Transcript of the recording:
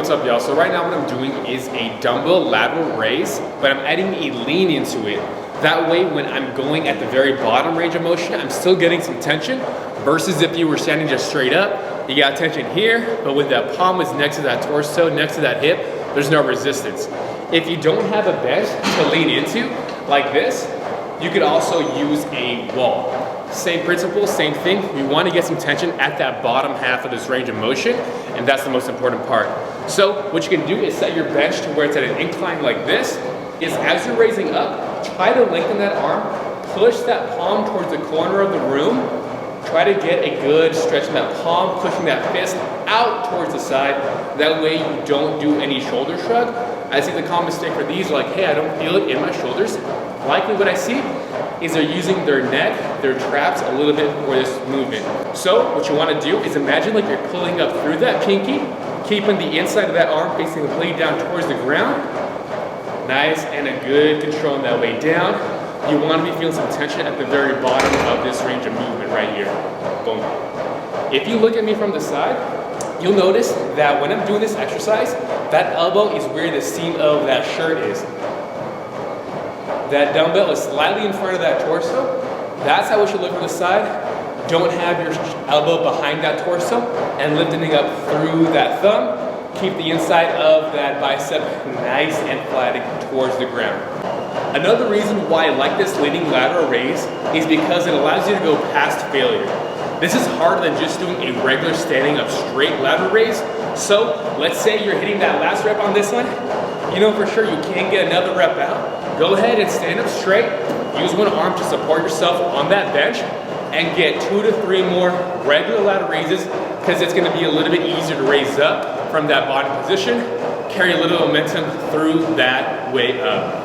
what's up, y'all? So right now what I'm doing is a dumbbell lateral raise, but I'm adding a lean into it. That way when I'm going at the very bottom range of motion, I'm still getting some tension, versus if you were standing just straight up, you got tension here, but when that palm is next to that torso, next to that hip, there's no resistance. If you don't have a bench to lean into, like this, you could also use a wall. Same principle, same thing. We want to get some tension at that bottom half of this range of motion, and that's the most important part. So what you can do is set your bench to where it's at an incline like this, is as you're raising up, try to lengthen that arm, push that palm towards the corner of the room, try to get a good stretch in that palm, pushing that fist out towards the side. That way you don't do any shoulder shrug. I see the common mistake for these, like, hey, I don't feel it in my shoulders. Likely what I see is they're using their neck, their traps a little bit for this movement. So what you want to do is imagine like you're pulling up through that pinky, keeping the inside of that arm facing the blade down towards the ground. Nice and a good control on that way down. You want to be feeling some tension at the very bottom of this range of movement right here. Boom. If you look at me from the side, you'll notice that when I'm doing this exercise, that elbow is where the seam of that shirt is. That dumbbell is slightly in front of that torso. That's how it should look from the side. Don't have your elbow behind that torso and lifting up through that thumb. Keep the inside of that bicep nice and flat towards the ground. Another reason why I like this leaning lateral raise is because it allows you to go past failure. This is harder than just doing a regular standing up straight lateral raise. So let's say you're hitting that last rep on this one. You know for sure you can't get another rep out. Go ahead and stand up straight. Use one arm to support yourself on that bench and get 2 to 3 more regular lateral raises, because it's going to be a little bit easier to raise up from that bottom position. Carry a little momentum through that way up.